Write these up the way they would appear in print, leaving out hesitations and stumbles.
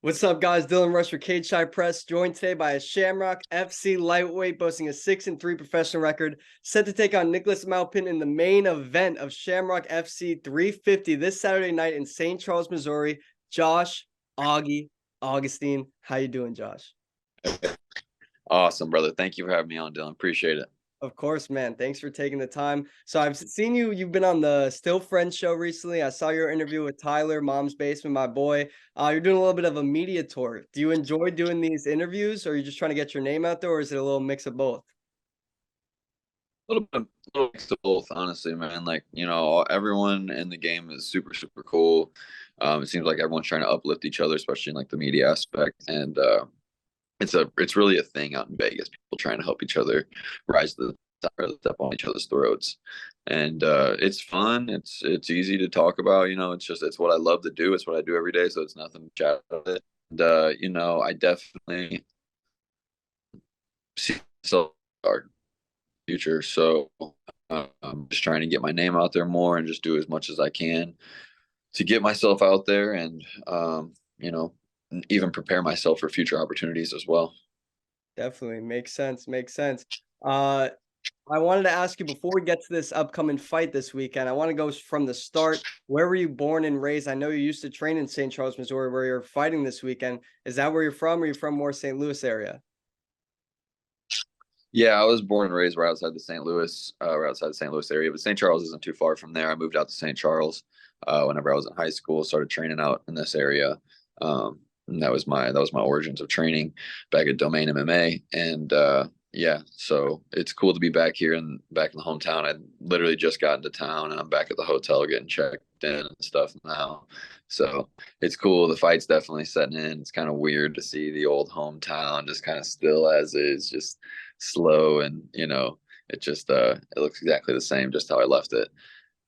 What's up, guys? Dylan Rush for Cage Shy Press, joined today by a Shamrock FC lightweight boasting a 6-3 professional record, set to take on Nicholas Maupin in the main event of Shamrock FC 350 this Saturday night in St. Charles, Missouri. Josh, Augie, Augustine, how you doing, Josh? Awesome, brother. Thank you for having me on, Dylan. Appreciate it. Of course, man. Thanks for taking the time. So I've seen you've been on the Still Friends show recently. I saw your interview with Tyler, Mom's Basement, my boy. You're doing a little bit of a media tour. Do you enjoy doing these interviews, or are you just trying to get your name out there, or is it a little mix of both? A little mix of both, honestly, man. Like, everyone in the game is super, super cool. It seems like everyone's trying to uplift each other, especially in like the media aspect. And it's really a thing out in Vegas. People trying to help each other rise to the top, or step on each other's throats. And it's fun. It's easy to talk about. It's what I love to do. It's what I do every day. So it's nothing to chat about it. And I definitely see myself our future. So I'm just trying to get my name out there more and just do as much as I can to get myself out there and you know, even prepare myself for future opportunities as well. Definitely. Makes sense. Makes sense. Uh, I wanted to ask you before we get to this upcoming fight this weekend, I want to go from the start. Where were you born and raised? I know you used to train in St. Charles, Missouri, where you're fighting this weekend. Is that where you're from, or are you from more St. Louis area? Yeah, I was born and raised right outside the St. Louis area, but St. Charles isn't too far from there. I moved out to St. Charles whenever I was in high school, started training out in this area. And that was my origins of training back at Domain MMA. And yeah, so it's cool to be back in the hometown. I literally just got into town and I'm back at the hotel getting checked in and stuff now. So it's cool. The fight's definitely setting in. It's kind of weird to see the old hometown just kind of still as is, just slow, and it looks exactly the same, just how I left it.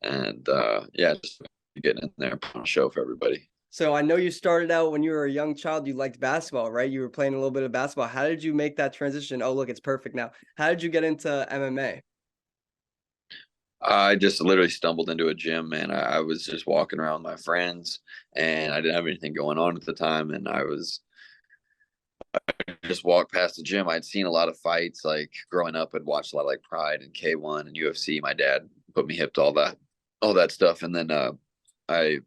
And yeah, just getting in there and putting on a show for everybody. So I know you started out when you were a young child, you liked basketball, right? You were playing a little bit of basketball. How did you make that transition? Oh, look, it's perfect now. How did you get into MMA? I just literally stumbled into a gym, man. I was just walking around with my friends, and I didn't have anything going on at the time, and I just walked past the gym. I'd seen a lot of fights, like growing up. I'd watched a lot of like Pride and K1 and UFC. My dad put me hip to all that stuff, and then I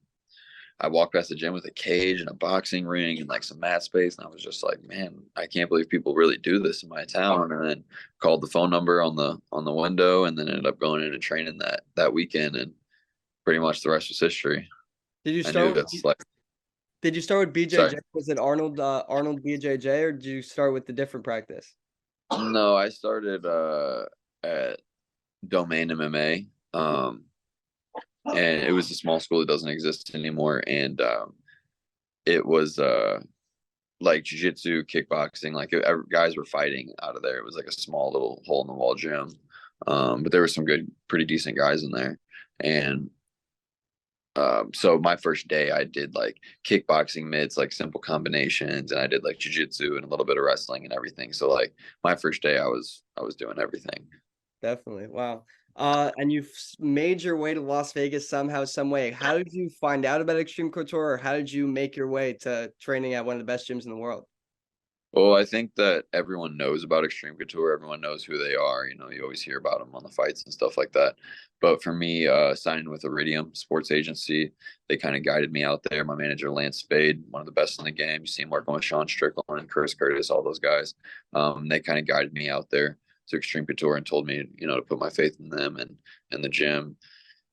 I walked past the gym with a cage and a boxing ring and like some mat space, and I was just like, man, I can't believe people really do this in my town. And then called the phone number on the window, and then ended up going in and training that weekend, and pretty much the rest was history. Did you I knew start with that's like, did you start with sorry, BJJ? Was it Arnold BJJ, or did you start with the different practice? no, I started at Domain MMA, and it was a small school that doesn't exist anymore, and it was like jiu-jitsu, kickboxing, like guys were fighting out of there. It was like a small little hole in the wall gym. But there were some pretty decent guys in there. And so my first day I did like kickboxing mitts, like simple combinations, and I did like jiu-jitsu and a little bit of wrestling and everything. So like my first day I was doing everything. Definitely. Wow. And you've made your way to Las Vegas somehow, some way. How did you find out about Extreme Couture, or how did you make your way to training at one of the best gyms in the world? Well, I think that everyone knows about Extreme Couture. Everyone knows who they are. You always hear about them on the fights and stuff like that. But for me, signing with Iridium Sports Agency, they kind of guided me out there. My manager, Lance Spade, one of the best in the game. You see him working with Sean Strickland and Chris Curtis, all those guys. They kind of guided me out there to Extreme Couture and told me, to put my faith in them and the gym.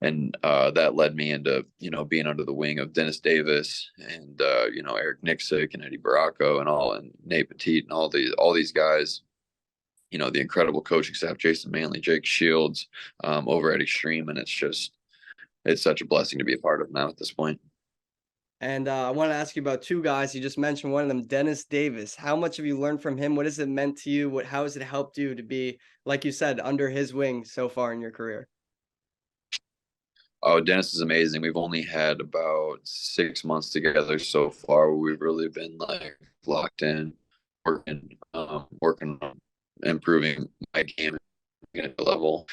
And that led me into being under the wing of Dennis Davis and Eric Nixick and Eddie Baracco and Nate Petit and all these guys. The incredible coaching staff, Jason Manley, Jake Shields, over at Extreme, and it's such a blessing to be a part of now at this point. And I want to ask you about two guys. You just mentioned one of them, Dennis Davis. How much have you learned from him? What has it meant to you? How has it helped you to be, like you said, under his wing so far in your career? Oh, Dennis is amazing. We've only had about 6 months together so far. We've really been like locked in, working on improving my game at the level.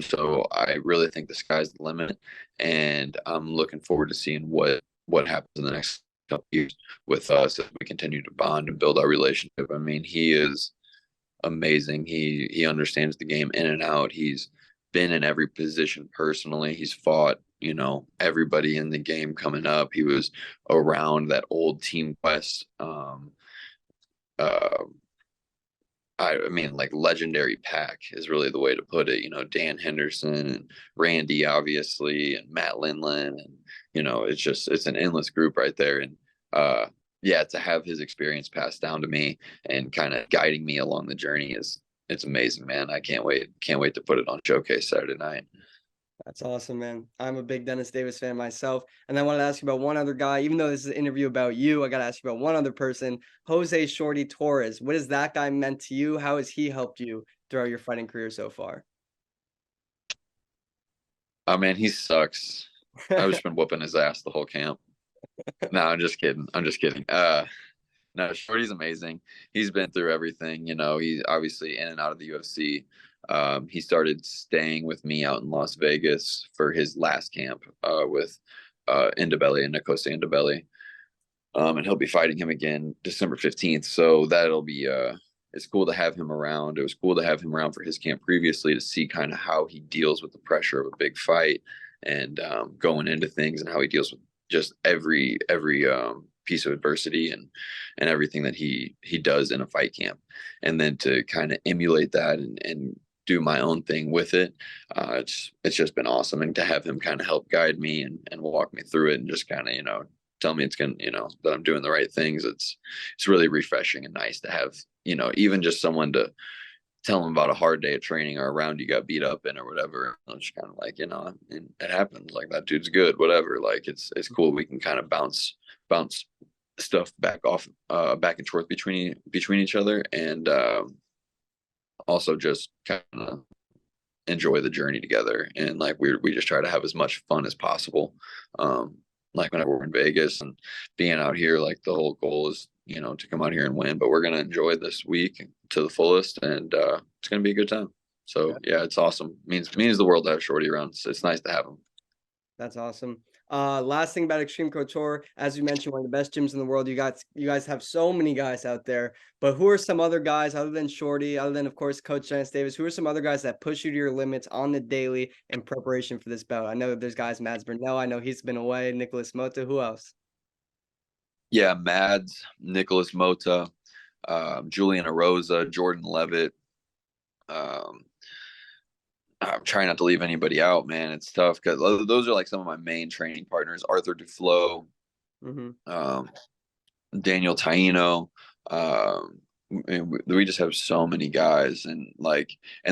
So I really think the sky's the limit, and I'm looking forward to seeing what happens in the next couple years with us as we continue to bond and build our relationship. I mean, he is amazing. He understands the game in and out. He's been in every position personally. He's fought, everybody in the game coming up. He was around that old Team Quest uh I mean, like legendary pack is really the way to put it. Dan Henderson and Randy, obviously, and Matt Lindland, and it's an endless group right there. And yeah, to have his experience passed down to me and kind of guiding me along the journey it's amazing, man. I can't wait to put it on Showcase Saturday night. That's awesome, man. I'm a big Dennis Davis fan myself. And I wanted to ask you about one other guy. Even though this is an interview about you, I got to ask you about one other person, Jose Shorty Torres. What has that guy meant to you? How has he helped you throughout your fighting career so far? Oh man, he sucks. I've just been whooping his ass the whole camp. No, I'm just kidding. I'm just kidding. No, Shorty's amazing. He's been through everything. He's obviously in and out of the UFC. He started staying with me out in Las Vegas for his last camp with Indabelli and Nicosa Indabelli. And he'll be fighting him again December 15th. So that'll be it's cool to have him around. It was cool to have him around for his camp previously to see kind of how he deals with the pressure of a big fight and going into things and how he deals with just every piece of adversity and everything that he does in a fight camp. And then to kind of emulate that and do my own thing with it. It's just been awesome. And to have him kind of help guide me and walk me through it and just kind of, tell me it's that I'm doing the right things. It's really refreshing and nice to have, even just someone to tell them about a hard day of training or a round you got beat up in or whatever. I'm just kind of like, it happens. Like, that dude's good, whatever. Like, it's cool. We can kind of bounce stuff back and forth between each other. And also just kind of enjoy the journey together. And like, we just try to have as much fun as possible. Like whenever we're in Vegas and being out here, like the whole goal is, to come out here and win, but we're going to enjoy this week to the fullest, and it's going to be a good time. So yeah, it's awesome. Means the world to have Shorty around. It's nice to have him. That's awesome. Last thing about Extreme Couture, as you mentioned, one of the best gyms in the world. You guys have so many guys out there, but who are some other guys other than Shorty, other than of course Coach Dennis Davis? Who are some other guys that push you to your limits on the daily in preparation for this bout? I know there's guys, Mads Burnell. I know he's been away. Nicholas Mota. Who else? Yeah, Mads, Nicholas Mota, Julian Arosa, Jordan Levitt. Um, I'm trying not to leave anybody out, man. It's tough because those are like some of my main training partners. Arthur Duflo, Daniel Taino. We just have so many guys, and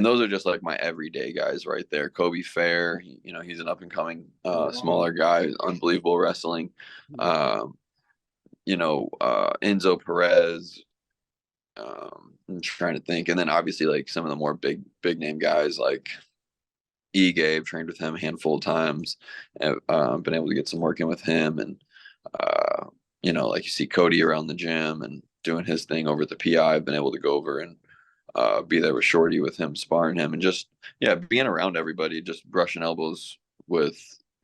those are just like my everyday guys right there. Kobe Fair, he's an up and coming smaller guy, unbelievable wrestling. Enzo Perez. I'm trying to think, and then obviously like some of the more big name guys like Ige. I've trained with him a handful of times. I've been able to get some work in with him, and like you see Cody around the gym and doing his thing over at the PI. I've been able to go over and be there with Shorty with him, sparring him, and just being around everybody, just brushing elbows with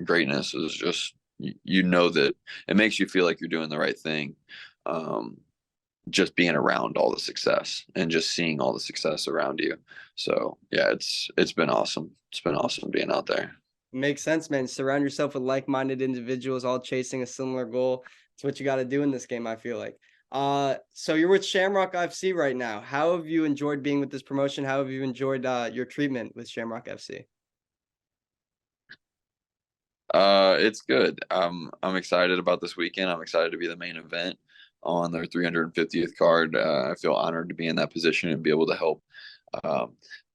greatness is just that it makes you feel like you're doing the right thing. Just being around all the success and just seeing all the success around you. So yeah, it's been awesome. It's been awesome being out there. Makes sense, man. Surround yourself with like-minded individuals, all chasing a similar goal. It's what you got to do in this game, I feel like. So you're with Shamrock FC right now. How have you enjoyed being with this promotion? How have you enjoyed your treatment with Shamrock FC? It's good. I'm excited about this weekend. I'm excited to be the main event on their 350th card. I feel honored to be in that position and be able to help um,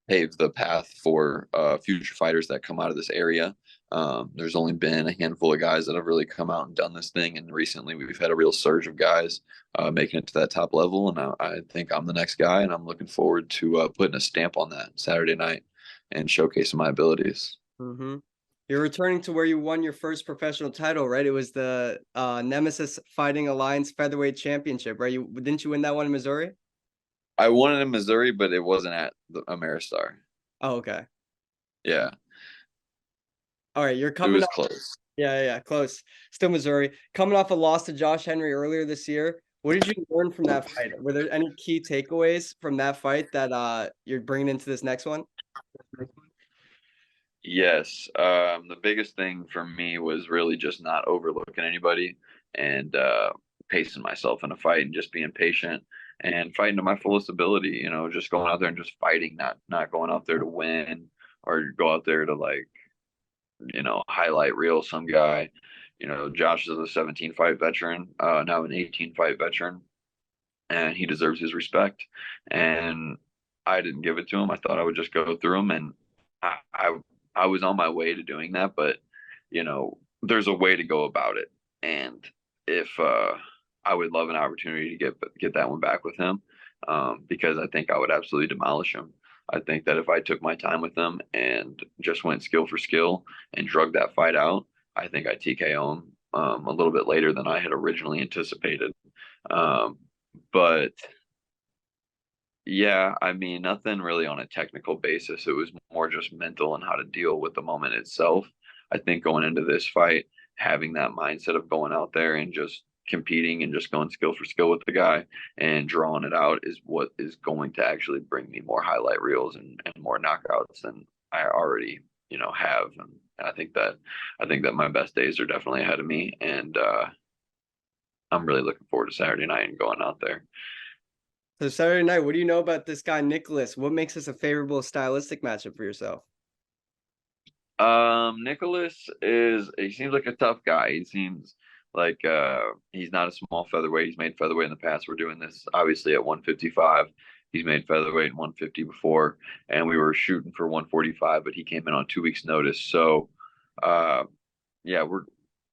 pave the path for future fighters that come out of this area. There's only been a handful of guys that have really come out and done this thing, and recently we've had a real surge of guys making it to that top level, and I think I'm the next guy, and I'm looking forward to putting a stamp on that Saturday night and showcasing my abilities. Mm-hmm. You're returning to where you won your first professional title, right? It was the Nemesis Fighting Alliance Featherweight Championship, right? Didn't you win that one in Missouri? I won it in Missouri, but it wasn't at the Ameristar. Oh, okay. Yeah, All right, you're it coming was up. close. Yeah, close. Still Missouri. Coming off a loss to Josh Henry earlier this year, what did you learn from that fight? Were there any key takeaways from that fight that you're bringing into this next one? Yes, the biggest thing for me was really just not overlooking anybody and pacing myself in a fight and just being patient and fighting to my fullest ability. You know, just going out there and just fighting, not going out there to win or go out there to like highlight reel some guy. You know, Josh is a 17 fight veteran, now an 18 fight veteran, and he deserves his respect. And I didn't give it to him. I thought I would just go through him, and I, I I was on my way to doing that, but there's a way to go about it. And if I would love an opportunity to get that one back with him, because I think I would absolutely demolish him. I think that if I took my time with him and just went skill for skill and drug that fight out, I think I TKO him a little bit later than I had originally anticipated. Um, but yeah, I mean, nothing really on a technical basis. It was more just mental and how to deal with the moment itself. I think going into this fight, having that mindset of going out there and just competing and just going skill for skill with the guy and drawing it out is what is going to actually bring me more highlight reels and more knockouts than I already, have. And I think that my best days are definitely ahead of me. And I'm really looking forward to Saturday night and going out there. So Saturday night, what do you know about this guy Nicholas? What makes this a favorable stylistic matchup for yourself? Nicholas he seems like a tough guy. He seems like he's not a small featherweight. He's made featherweight in the past. We're doing this obviously at 155. He's made featherweight and 150 before, and we were shooting for 145, but he came in on 2 weeks' notice. So, uh, yeah, we're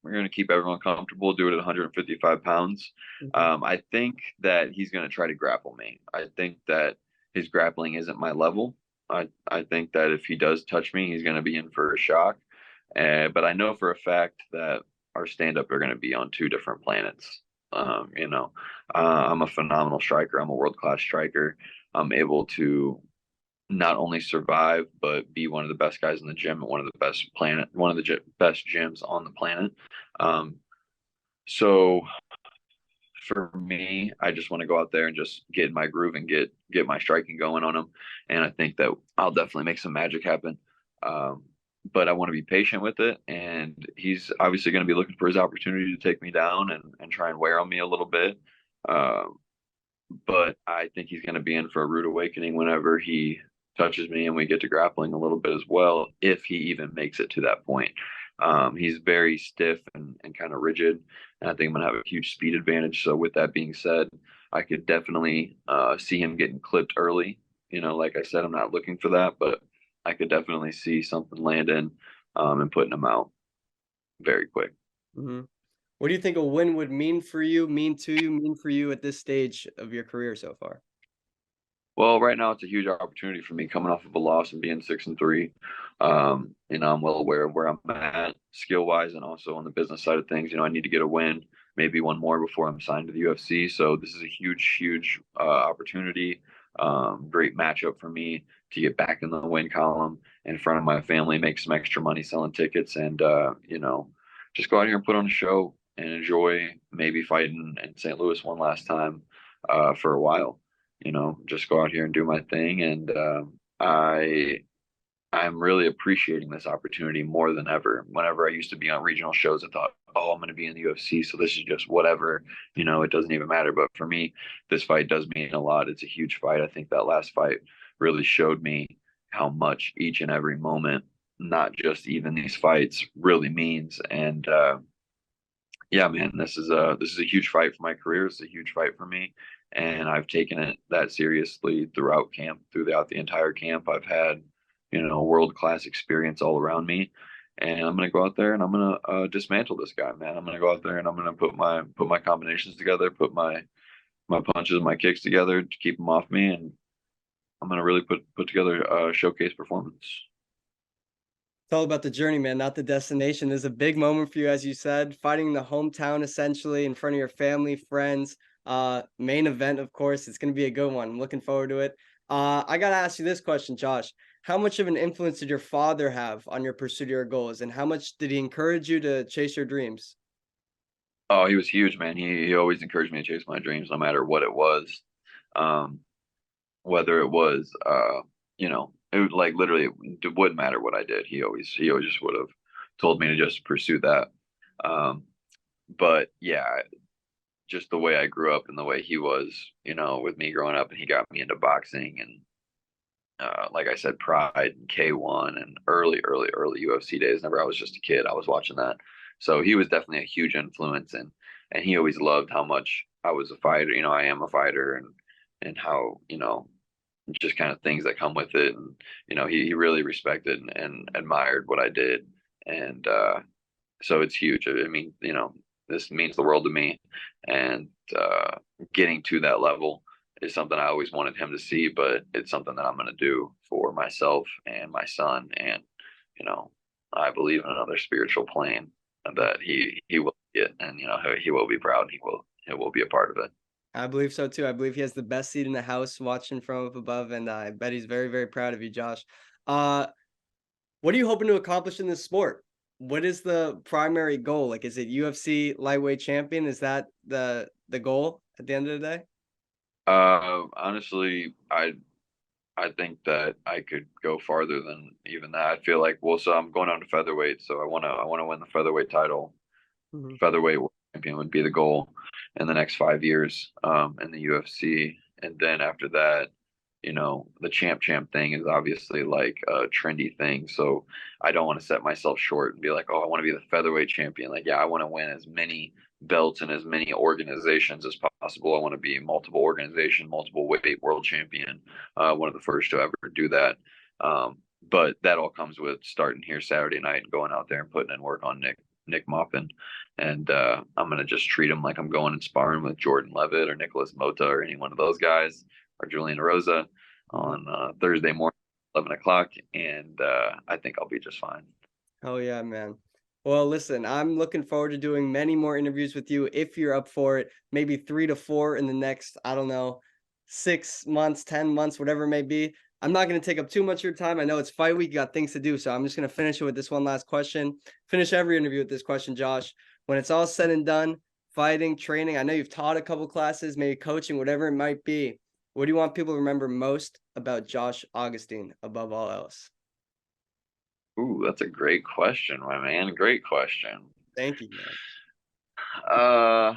gonna keep everyone comfortable. Do it at 155 pounds. I think that he's gonna try to grapple me. I think that his grappling isn't my level. I think that if he does touch me, he's going to be in for a shock. But I know for a fact that our stand up are going to be on two different planets. I'm a phenomenal striker. I'm a world class striker. I'm able to not only survive but be one of the best guys in the gym at one of the best gyms on the planet. Um, so for me, I just want to go out there and just get in my groove and get my striking going on him. And I think that I'll definitely make some magic happen. Um, but I want to be patient with it. And he's obviously going to be looking for his opportunity to take me down and try and wear on me a little bit. Um, but I think he's going to be in for a rude awakening whenever he touches me and we get to grappling a little bit as well, if he even makes it to that point. He's very stiff and kind of rigid, and I think I'm going to have a huge speed advantage. So, with that being said, I could definitely see him getting clipped early. Like I said, I'm not looking for that, but I could definitely see something landing and putting him out very quick. Mm-hmm. What do you think a win would mean for you, mean to you, mean for you at this stage of your career so far? Well, right now it's a huge opportunity for me coming off of a loss and being 6-3. I'm well aware of where I'm at skill wise and also on the business side of things. I need to get a win, maybe one more before I'm signed to the UFC. So this is a huge, huge opportunity. Great matchup for me to get back in the win column in front of my family, make some extra money selling tickets, and just go out here and put on a show and enjoy maybe fighting in St. Louis one last time for a while. Just go out here and do my thing. And I'm really appreciating this opportunity more than ever. Whenever I used to be on regional shows, I thought, oh, I'm going to be in the UFC, so this is just whatever. It doesn't even matter. But for me, this fight does mean a lot. It's a huge fight. I think that last fight really showed me how much each and every moment, not just even these fights, really means. And yeah, man, this is a huge fight for my career. It's a huge fight for me, and I've taken it that seriously throughout the entire camp. I've had, world class experience all around me, and I'm gonna go out there and I'm gonna dismantle this guy, man. I'm gonna go out there and I'm gonna put my combinations together, put my punches and my kicks together to keep him off me, and I'm gonna really put together a showcase performance. It's all about the journey, man, not the destination. There's a big moment for you, as you said, fighting in the hometown essentially in front of your family, friends. Main event, of course. It's gonna be a good one. I'm looking forward to it. I gotta ask you this question, Josh. how much of an influence did your father have on your pursuit of your goals, and how much did he encourage you to chase your dreams? Oh, he was huge, man. He always encouraged me to chase my dreams, no matter what it was. Um, Whether it was, it would, like, literally, it wouldn't matter what I did. He always just would have told me to just pursue that. Um, but yeah, just the way I grew up and the way he was, with me growing up, and he got me into boxing and, like I said, Pride and K1 and early UFC days. Whenever I was just a kid, I was watching that. So he was definitely a huge influence, and he always loved how much I was a fighter. I am a fighter, and how, just kind of things that come with it. And, he really respected and admired what I did. And so it's huge. I mean, this means the world to me. And getting to that level is something I always wanted him to see, but it's something that I'm going to do for myself and my son. And, I believe in another spiritual plane that he will get, and, he will be proud, and he will be a part of it. I believe so too. I believe he has the best seat in the house watching from up above, and I bet he's very, very proud of you, Josh. Uh, what are you hoping to accomplish in this sport? What is the primary goal? Like, is it UFC lightweight champion? Is that the goal at the end of the day? Honestly, I think that I could go farther than even that. I feel like, well, so I'm going on to featherweight, so I want to win the featherweight title. Mhm. Featherweight world champion would be the goal in the next 5 years, in the UFC. And then after that, the champ thing is obviously like a trendy thing. So I don't want to set myself short and be like, oh, I want to be the featherweight champion. Like, yeah, I want to win as many belts and as many organizations as possible. I want to be multiple organization, multiple weight world champion, one of the first to ever do that. But that all comes with starting here Saturday night and going out there and putting in work on Nick Maupin. And I'm gonna just treat him like I'm going and sparring with Jordan Levitt or Nicholas Mota or any one of those guys, or Julian Rosa, on Thursday morning, 11 o'clock, and I think I'll be just fine. Oh yeah, man. Well, listen, I'm looking forward to doing many more interviews with you if you're up for it. Maybe 3 to 4 in the next, I don't know, 6 months, 10 months, whatever it may be. I'm not going to take up too much of your time. I know it's fight week, you got things to do. So I'm just going to finish it with this one last question. Finish every interview with this question, Josh. When it's all said and done, fighting, training, I know you've taught a couple classes, maybe coaching, whatever it might be. What do you want people to remember most about Josh Augustine above all else? Ooh, that's a great question, my man. Great question. Thank you, man. Uh,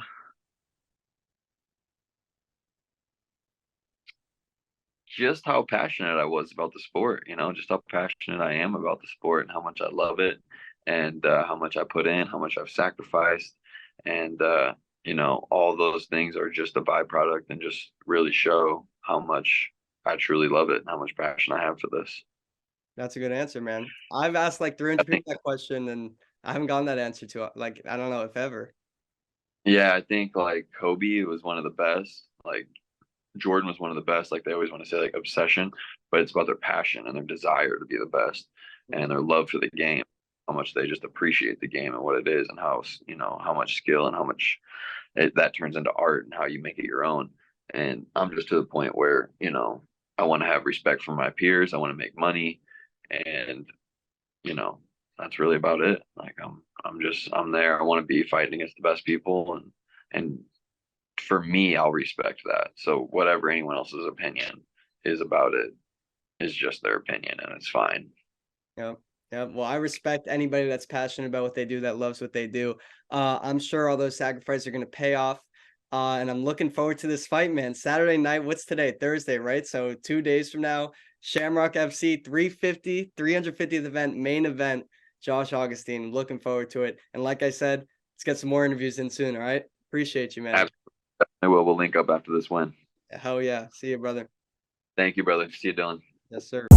just how passionate I was about the sport, just how passionate I am about the sport and how much I love it, and how much I put in, how much I've sacrificed. And, all those things are just a byproduct and just really show how much I truly love it and how much passion I have for this. That's a good answer, man. I've asked like I 300 think, people that question, and I haven't gotten that answer to it. Like, I don't know if ever. yeah, I think like Kobe was one of the best. Like, Jordan was one of the best. Like, they always want to say like obsession, but it's about their passion and their desire to be the best, and their love for the game, how much they just appreciate the game and what it is, and how much skill and how much that turns into art and how you make it your own. And I'm just to the point where, I want to have respect for my peers. I want to make money, and, you know, that's really about it. Like, I'm there. I want to be fighting against the best people, and for me, I'll respect that. So whatever anyone else's opinion is about it is just their opinion, and it's fine. Yep. Yep. Well, I respect anybody that's passionate about what they do, that loves what they do. I'm sure all those sacrifices are going to pay off. And I'm looking forward to this fight, man. Saturday night, what's today? Thursday, right? So 2 days from now, Shamrock FC 350, 350th event, main event, Josh Augustine. Looking forward to it. And like I said, let's get some more interviews in soon. All right. Appreciate you, man. Absolutely. I will. We'll link up after this win. Hell yeah. See you, brother. Thank you, brother. See you, Dylan. Yes, sir.